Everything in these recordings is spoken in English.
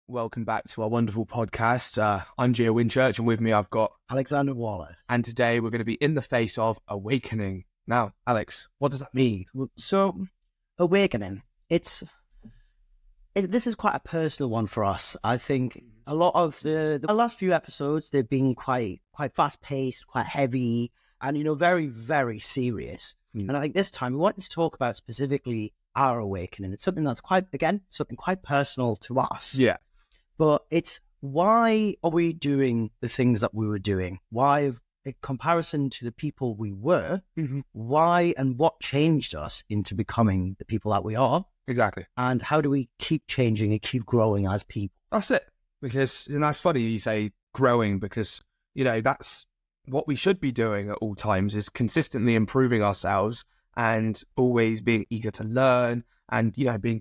Welcome back to our wonderful podcast. I'm Gio Winchurch, and with me I've got Alexander Wallace. And today we're going to be in the face of awakening. Now, Alex, what does that mean? So, awakening. This is quite a personal one for us. I think a lot of the last few episodes, they've been quite fast paced, quite heavy, and very, very serious. And I think this time we wanted to talk about specifically our awakening. It's something that's quite personal to us. Yeah. But it's why are we doing the things that we were doing? Why, in comparison to the people we were, why and what changed us into becoming the people that we are? Exactly. And how do we keep changing and keep growing as people? That's it. And that's funny you say growing, because, that's what we should be doing at all times, is consistently improving ourselves and always being eager to learn and, being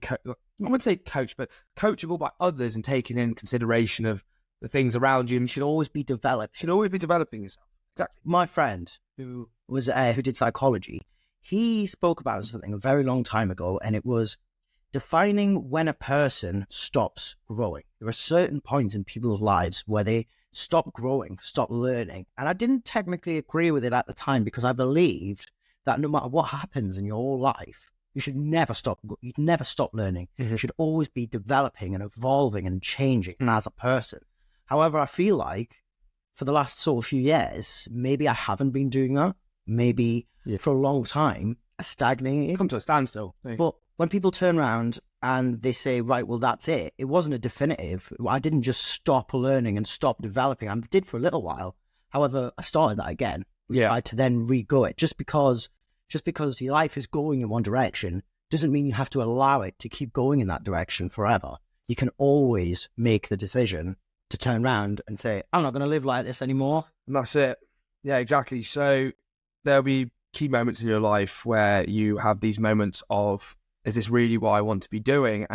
I wouldn't say coached, but coachable by others and taking in consideration of the things around you. You should always be developed. Should always be developing yourself. Exactly. My friend who did psychology, he spoke about something a very long time ago, and it was defining when a person stops growing. There are certain points in people's lives where they stop growing, stop learning. And I didn't technically agree with it at the time, because I believed that no matter what happens in your whole life, you should never stop. You'd never stop learning. You should always be developing and evolving and changing as a person. However, I feel like for the last sort of few years, maybe I haven't been doing that. Maybe for a long time, I stagnated. Come to a standstill. But when people turn around and they say, right, well, that's it. It wasn't a definitive. I didn't just stop learning and stop developing. I did for a little while. However, I started that again. Yeah. Tried to then re-go it. Just because your life is going in one direction doesn't mean you have to allow it to keep going in that direction forever. You can always make the decision to turn around and say, I'm not going to live like this anymore. And that's it. Yeah, exactly. So there'll be key moments in your life where you have these moments of, is this really what I want to be doing?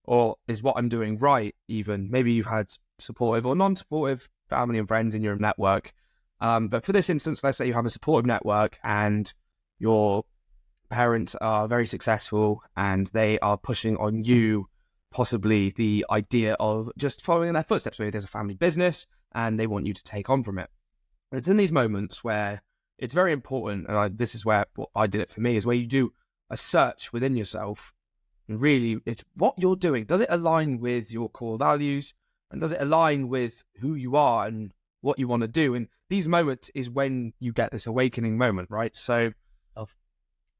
Or is what I'm doing right even? Maybe you've had supportive or non-supportive family and friends in your network. But for this instance, let's say you have a supportive network and your parents are very successful and they are pushing on you possibly the idea of just following in their footsteps. Maybe there's a family business and they want you to take on from it. It's in these moments where it's very important, and this is where what I did it for me, is where you do a search within yourself and really, it's what you're doing. Does it align with your core values, and does it align with who you are and what you want to do? And these moments is when you get this awakening moment, right? So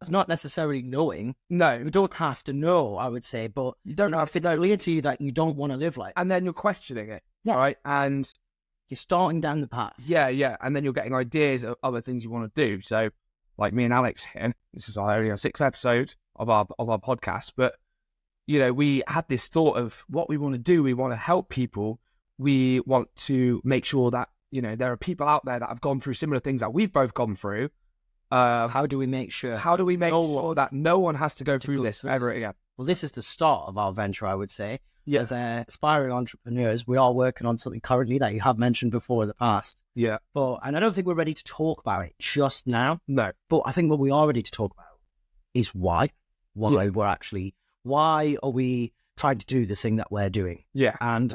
it's not necessarily knowing. No, you don't have to know, I would say, but you don't have if it's clear to you that you don't want to live like and then you're questioning it, right? And you're starting down the path. Yeah. And then you're getting ideas of other things you want to do. So like me and Alex here, this is only our 6th episode of our podcast, but we had this thought of what we want to do. We want to help people. We want to make sure that, there are people out there that have gone through similar things that we've both gone through. How do we make sure that no one has to go through this ever again? Well, this is the start of our venture, I would say. Yeah. As aspiring entrepreneurs, we are working on something currently that you have mentioned before in the past. Yeah. And I don't think we're ready to talk about it just now. No. But I think what we are ready to talk about is why. Why are we trying to do the thing that we're doing? Yeah. And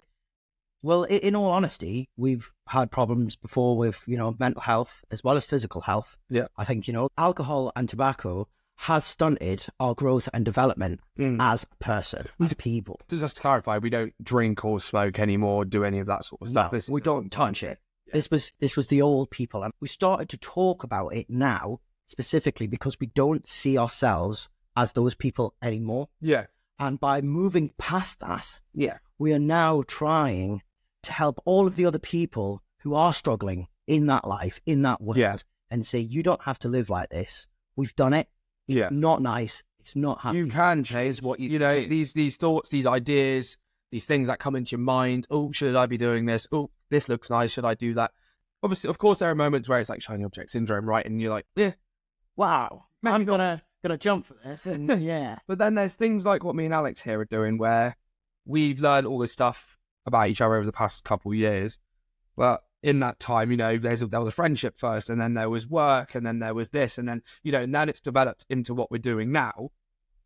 well, in all honesty, we've had problems before with, mental health as well as physical health. Yeah. I think, alcohol and tobacco has stunted our growth and development as a person, as people. Just to clarify, we don't drink or smoke anymore, do any of that sort of stuff. No, we don't touch it. Yeah. This was the old people. And we started to talk about it now, specifically because we don't see ourselves as those people anymore. Yeah. And by moving past that, yeah, we are now trying to help all of the other people who are struggling in that life, in that world, and say, you don't have to live like this. We've done it. It's not nice. It's not happy. You can change what you do. These thoughts, these ideas, these things that come into your mind. Oh, should I be doing this? Oh, this looks nice. Should I do that? Obviously, of course, there are moments where it's like shiny object syndrome, right? And you're like, wow, I'm gonna jump for this. And But then there's things like what me and Alex here are doing, where we've learned all this stuff about each other over the past couple of years. But in that time, there was a friendship first, and then there was work, and then there was this, and then, and then it's developed into what we're doing now,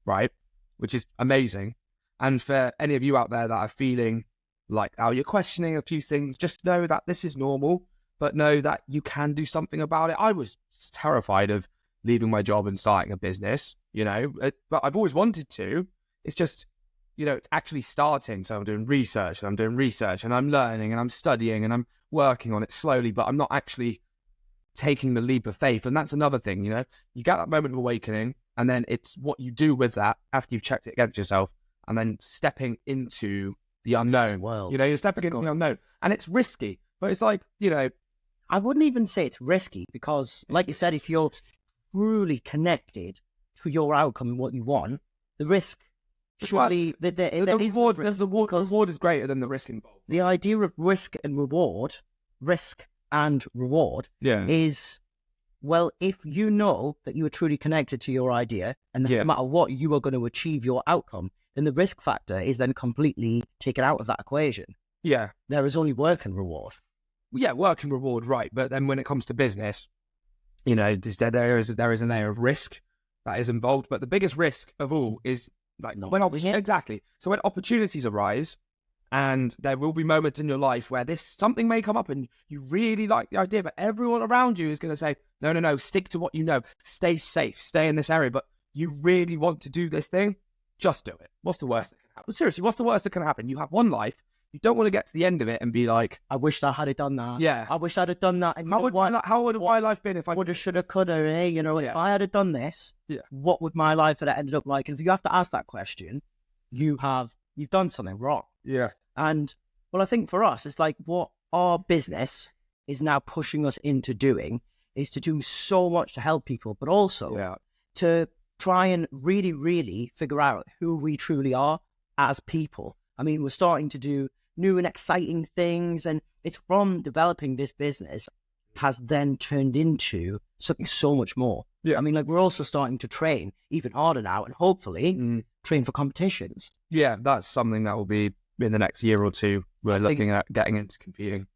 right? Which is amazing. And for any of you out there that are feeling like how you're questioning a few things, just know that this is normal, but know that you can do something about it. I was terrified of leaving my job and starting a business, but I've always wanted to. It's just, it's actually starting. So I'm doing research and I'm learning and I'm studying and I'm working on it slowly, but I'm not actually taking the leap of faith. And that's another thing, you get that moment of awakening, and then it's what you do with that after you've checked it against yourself, and then stepping into the unknown. Well, you're stepping into the unknown, and it's risky, but it's like, I wouldn't even say it's risky because, like you said, if you're truly connected to your outcome and what you want, the risk surely the reward is greater than the risk involved. The idea of risk and reward is, well, if you know that you are truly connected to your idea and that no matter what, you are going to achieve your outcome, then the risk factor is then completely taken out of that equation. Yeah. There is only work and reward. Yeah, work and reward, right. But then when it comes to business, there is a layer of risk that is involved. But the biggest risk of all is exactly. So when opportunities arise, and there will be moments in your life where something may come up and you really like the idea, but everyone around you is going to say, no, stick to what you know, stay safe, stay in this area, but you really want to do this thing, just do it. What's the worst that can happen? Seriously, what's the worst that can happen? You have one life. You don't want to get to the end of it and be like, I wish I had done that. Yeah. I wish I'd have done that. How would my life been if I woulda, shoulda, coulda, if I had done this, yeah, what would my life have ended up like? And if you have to ask that question, you've done something wrong. Yeah. And, well, I think for us, it's like what our business is now pushing us into doing is to do so much to help people, but also to try and really, really figure out who we truly are as people. I mean, we're starting to do new and exciting things, and it's from developing this business has then turned into something so much more. Yeah. I mean, like, we're also starting to train even harder now and hopefully train for competitions. Yeah, that's something that will be in the next year or two. We're looking at getting into competing.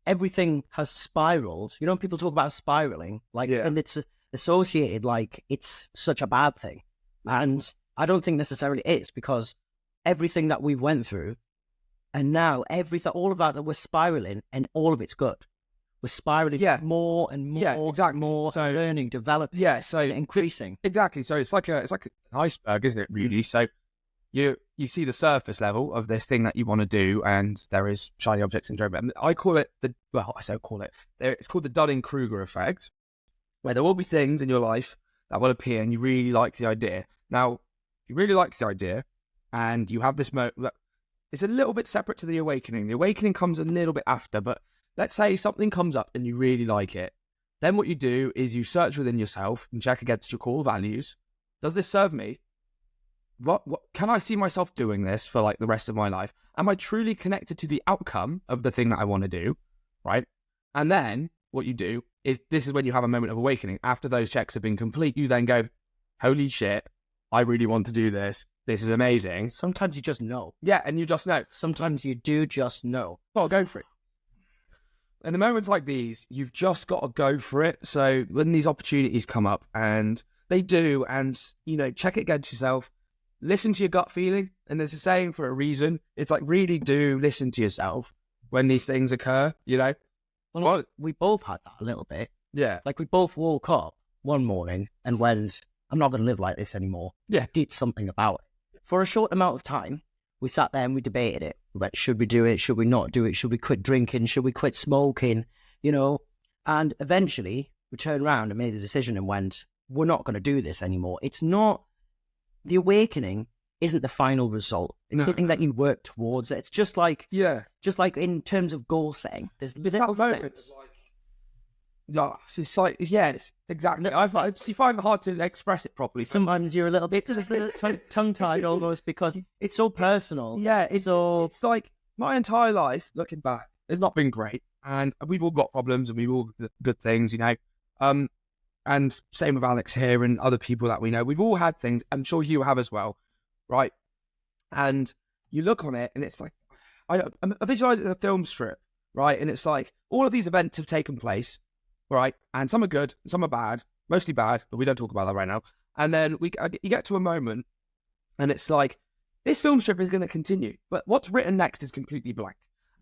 Everything has spiraled. People talk about spiraling, and it's associated like it's such a bad thing. And I don't think necessarily it is, because everything that we've went through, and now all of that we're spiraling, and all of it's good. We're spiraling more and more, more, so learning, developing, so increasing. Exactly. So it's like an iceberg, isn't it? Really. So you see the surface level of this thing that you want to do, and there is shiny object syndrome. And I call it it's called the Dunning-Kruger effect, where there will be things in your life that will appear, and you really like the idea. Now, if you really like the idea, and you have this it's a little bit separate to the awakening. The awakening comes a little bit after, but let's say something comes up and you really like it. Then what you do is you search within yourself and check against your core values. Does this serve me? What can I see myself doing this for like the rest of my life? Am I truly connected to the outcome of the thing that I want to do? Right? And then what you do is, this is when you have a moment of awakening. After those checks have been complete, you then go, holy shit, I really want to do this. This is amazing. Sometimes you just know. Yeah, and you just know. Sometimes you do just know. Oh, go for it. In the moments like these, you've just got to go for it. So when these opportunities come up, and they do, and, check it against yourself, listen to your gut feeling. And there's a saying for a reason. It's like, really do listen to yourself when these things occur, Well, we both had that a little bit. Yeah. Like, we both woke up one morning and went, I'm not going to live like this anymore. Yeah. Did something about it. For a short amount of time, we sat there and we debated it. We went, should we do it? Should we not do it? Should we quit drinking? Should we quit smoking? And eventually we turned around and made the decision and went, we're not going to do this anymore. It's not, the awakening isn't the final result. It's something that you work towards. It's just like in terms of goal setting. There's little steps. It's exactly. You find it hard to express it properly. Sometimes you're a little bit tongue-tied almost, because it's so personal. Yeah, it's like my entire life, looking back, it's not been great. And we've all got problems, and we've all got good things, And same with Alex here and other people that we know. We've all had things. I'm sure you have as well, right? And you look on it, and it's like, I visualize it as a film strip, right? And it's like, all of these events have taken place, right? And some are good, some are bad, mostly bad, but we don't talk about that right now. And then you get to a moment, and it's like, this film strip is going to continue, but what's written next is completely blank.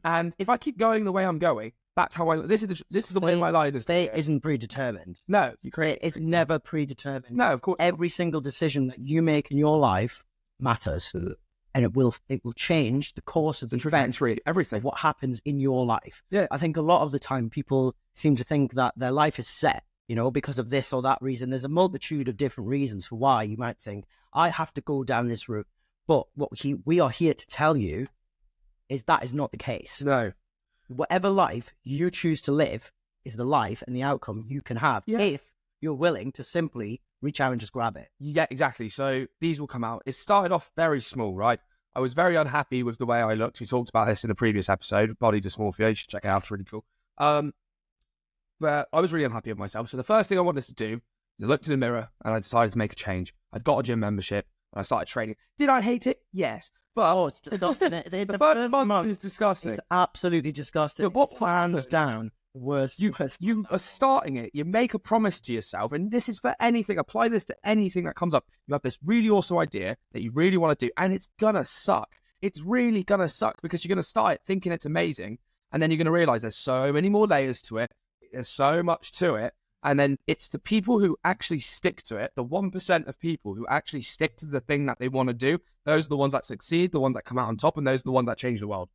And if I keep going the way I'm going, that's how this is the way my life is. Fate isn't predetermined. No, you create. It's never predetermined. No, of course. Every single decision that you make in your life matters, and it will change the course of the trajectory, everything, of what happens in your life. Yeah, I think a lot of the time people seem to think that their life is set, because of this or that reason. There's a multitude of different reasons for why you might think I have to go down this route. But what we are here to tell you is that is not the case. No. Whatever life you choose to live is the life and the outcome you can have if you're willing to simply reach out and just grab it. Yeah, exactly. So these will come out. It started off very small, right? I was very unhappy with the way I looked. We talked about this in a previous episode, Body Dysmorphia. You should check it out. It's really cool. But I was really unhappy with myself. So the first thing I wanted to do is I looked in the mirror and I decided to make a change. I'd got a gym membership and I started training. Did I hate it? Yes. But it's disgusting. the first month is disgusting. It's absolutely disgusting. But what hands down, worst. You are starting it. You make a promise to yourself, and this is for anything. Apply this to anything that comes up. You have this really awesome idea that you really want to do, and it's gonna suck. It's really gonna suck because you're gonna start it thinking it's amazing, and then you're gonna realize there's so many more layers to it. There's so much to it. And then it's the people who actually stick to it, the 1% of people who actually stick to the thing that they want to do. Those are the ones that succeed, the ones that come out on top, and those are the ones that change the world,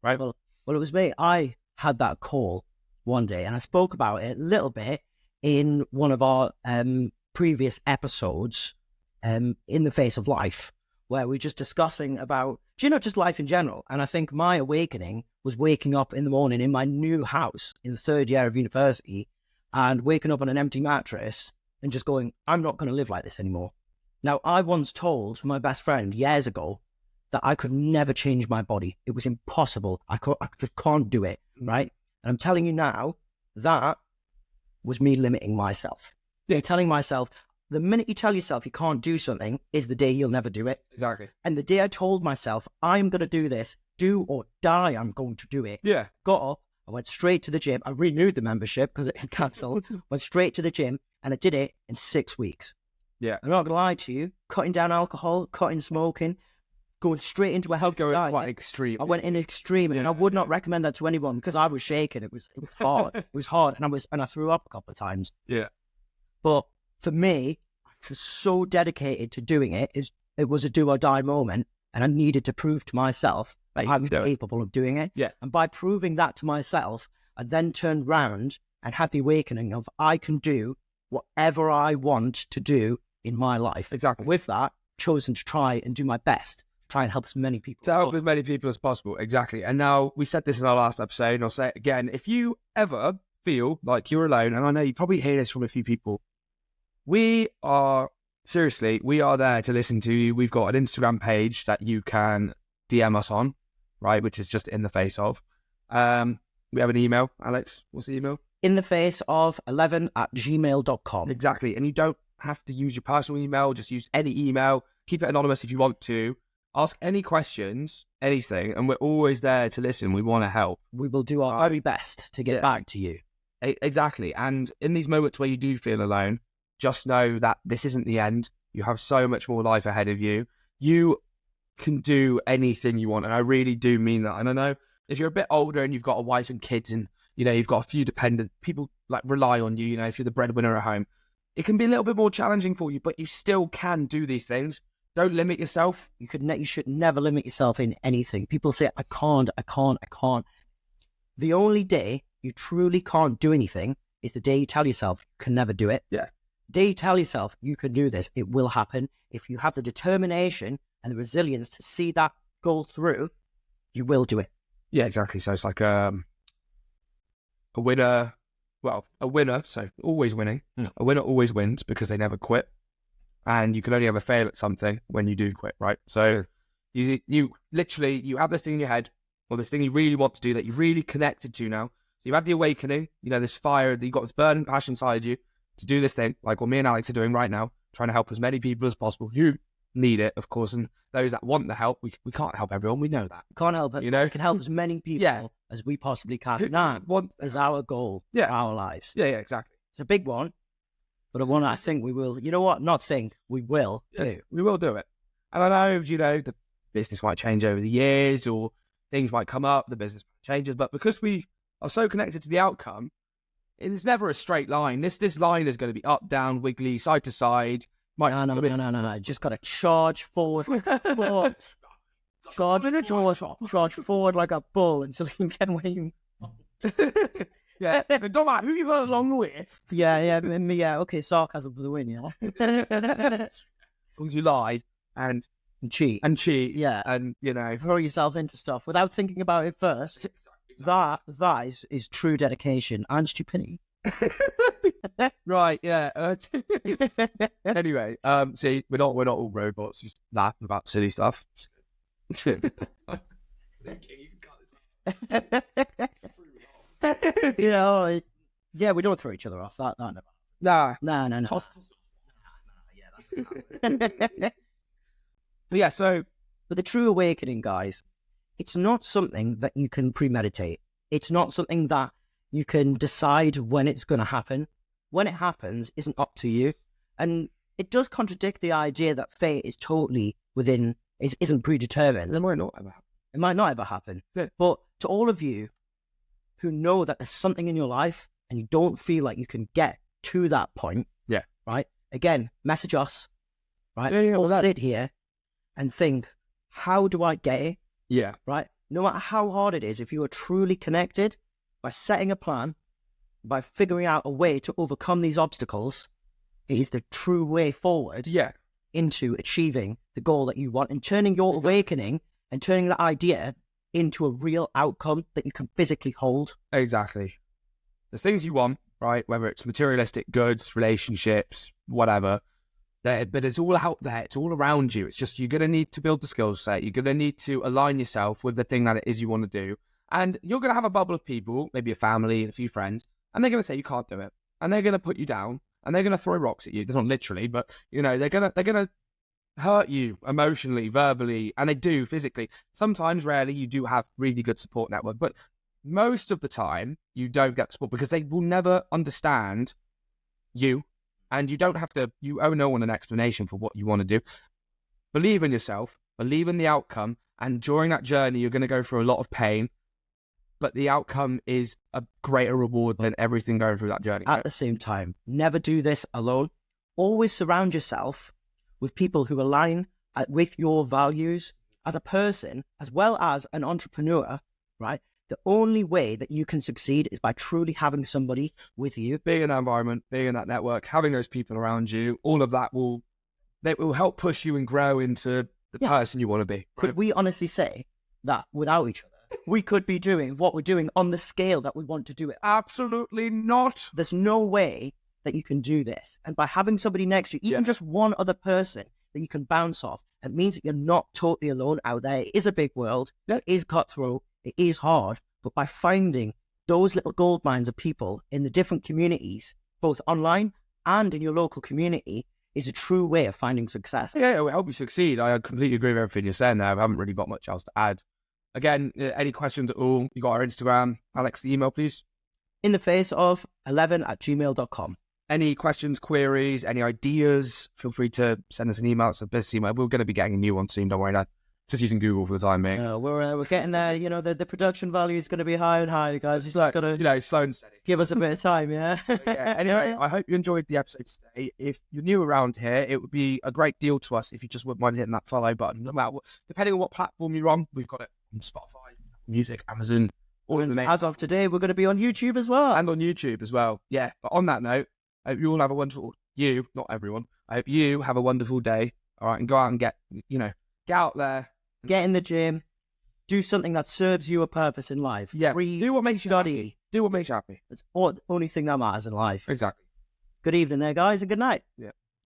right? Well, it was me. I had that call one day, and I spoke about it a little bit in one of our previous episodes, In the Face of Life, where we're just discussing about, just life in general. And I think my awakening was waking up in the morning in my new house in the third year of university, and waking up on an empty mattress and just going, I'm not going to live like this anymore. Now, I once told my best friend years ago that I could never change my body. It was impossible. I just can't do it, right? And I'm telling you now, that was me limiting myself. Yeah. Telling myself, the minute you tell yourself you can't do something is the day you'll never do it. Exactly. And the day I told myself, I'm going to do this, do or die, I'm going to do it. Yeah. Got up. I went straight to the gym. I renewed the membership because it had cancelled. Went straight to the gym and I did it in 6 weeks. Yeah. I'm not going to lie to you. Cutting down alcohol, cutting smoking, going straight into a healthy diet. Quite extreme. I went in extreme, and I would not recommend that to anyone because I was shaking. It was hard. It was hard, and I threw up a couple of times. Yeah. But for me, I was so dedicated to doing it. It was a do or die moment, and I needed to prove to myself that I was capable of doing it. Yeah. And by proving that to myself, I then turned round and had the awakening of I can do whatever I want to do in my life. Exactly. With that, chosen to try and do my best to try and help as many people to help as many people as possible. Exactly. And now we said this in our last episode, and I'll say it again. If you ever feel like you're alone, and I know you probably hear this from a few people, we are there to listen to you. We've got an Instagram page that you can DM us on, right? Which is just In the Face of. We have an email. Alex, what's the email? inthefaceof11@gmail.com. Exactly. And you don't have to use your personal email. Just use any email. Keep it anonymous if you want to. Ask any questions, anything, and we're always there to listen. We want to help. We will do our very best to get back to you. Exactly. And in these moments where you do feel alone, just know that this isn't the end. You have so much more life ahead of you. You can do anything you want. And I really do mean that. And I know if you're a bit older and you've got a wife and kids and, you've got a few dependent people like rely on you, if you're the breadwinner at home, it can be a little bit more challenging for you, but you still can do these things. Don't limit yourself. You should never limit yourself in anything. People say, I can't. The only day you truly can't do anything is the day you tell yourself you can never do it. Yeah. The day you tell yourself you can do this, it will happen. If you have the determination and the resilience to see that go through, you will do it. Yeah, exactly. So it's like a winner, so always winning. Yeah. A winner always wins because they never quit. And you can only ever fail at something when you do quit, right? So you literally, you have this thing in your head, or this thing you really want to do that you're really connected to now. So you have the awakening, this fire, you've got this burning passion inside you to do this thing, like what me and Alex are doing right now, trying to help as many people as possible who need it, of course, and those that want the help. We can't help everyone, we know that. Can't help it. We can help as many people as we possibly can. That is our goal for our lives. Yeah, exactly. It's a big one, but a one I think we will, we will do. We will do it. And I know, business might change over the years, or things might come up, the business changes. But because we are so connected to the outcome, it's never a straight line. This line is going to be up, down, wiggly, side to side. No. Just got to charge forward. Charge forward like a bull until you get where you Yeah, it don't matter who you hurt along the way. Yeah. Okay, sarcasm for the win, yeah. As long as you lie and cheat. Yeah. And, Throw yourself into stuff without thinking about it first. Exactly. That is true dedication and stupidity. Right, yeah. Anyway, see, we're not all robots, just laughing about silly stuff. Yeah, we don't throw each other off. That never. Nah. No. Yeah, so but the true awakening, guys, it's not something that you can premeditate. It's not something that you can decide when it's going to happen. When it happens isn't up to you. And it does contradict the idea that fate is totally isn't predetermined. It might not ever happen. It might not ever happen. Yeah. But to all of you who know that there's something in your life and you don't feel like you can get to that point, yeah, right? Again, message us, right? Yeah, or sit here and think, how do I get it? Yeah. Right? No matter how hard it is, if you are truly connected, by setting a plan, by figuring out a way to overcome these obstacles, it is the true way forward into achieving the goal that you want and turning your awakening and turning that idea into a real outcome that you can physically hold. Exactly. There's things you want, right? Whether it's materialistic goods, relationships, whatever. But it's all out there. It's all around you. It's just you're going to need to build the skill set. You're going to need to align yourself with the thing that it is you want to do. And you're going to have a bubble of people, maybe a family, a few friends, and they're going to say you can't do it. And they're going to put you down. And they're going to throw rocks at you. That's not literally, but, they're going to hurt you emotionally, verbally, and they do physically. Sometimes, rarely, you do have really good support network. But most of the time, you don't get support because they will never understand you. And you owe no one an explanation for what you want to do. Believe in yourself, believe in the outcome. And during that journey, you're going to go through a lot of pain. But the outcome is a greater reward than everything going through that journey. At the same time, never do this alone. Always surround yourself with people who align with your values as a person, as well as an entrepreneur, right? The only way that you can succeed is by truly having somebody with you. Being in that environment, being in that network, having those people around you, all of that will help push you and grow into the person you want to be. Could we honestly say that without each other, we could be doing what we're doing on the scale that we want to do it? Absolutely not. There's no way that you can do this. And by having somebody next to you, even just one other person that you can bounce off, it means that you're not totally alone out there. It is a big world. It is cutthroat. It is hard. But by finding those little gold mines of people in the different communities, both online and in your local community, is a true way of finding success. Yeah, it will help you succeed. I completely agree with everything you're saying there. I haven't really got much else to add. Again, any questions at all, you got our Instagram. Alex, the email, please. In the face of 11@gmail.com. Any questions, queries, any ideas, feel free to send us an email. It's a business email. We're going to be getting a new one soon, don't worry. Just using Google for the time being. We're getting there. The production value is going to be higher and higher, guys. It's like, got to, slow and steady. Give us a bit of time, yeah? Anyway, I hope you enjoyed the episode today. If you're new around here, it would be a great deal to us if you just wouldn't mind hitting that follow button. No matter what, depending on what platform you're on, we've got it on Spotify, Music, Amazon, all of the main. As of today, we're going to be on YouTube as well. And on YouTube as well. Yeah, but on that note, I hope you all have a wonderful, not everyone, I hope you have a wonderful day, all right, and go out and get out there. Get in the gym. Do something that serves you a purpose in life. Yeah, Read, do what makes you happy. Do what makes you happy. That's the only thing that matters in life. Exactly. Good evening there, guys, and good night. Yeah.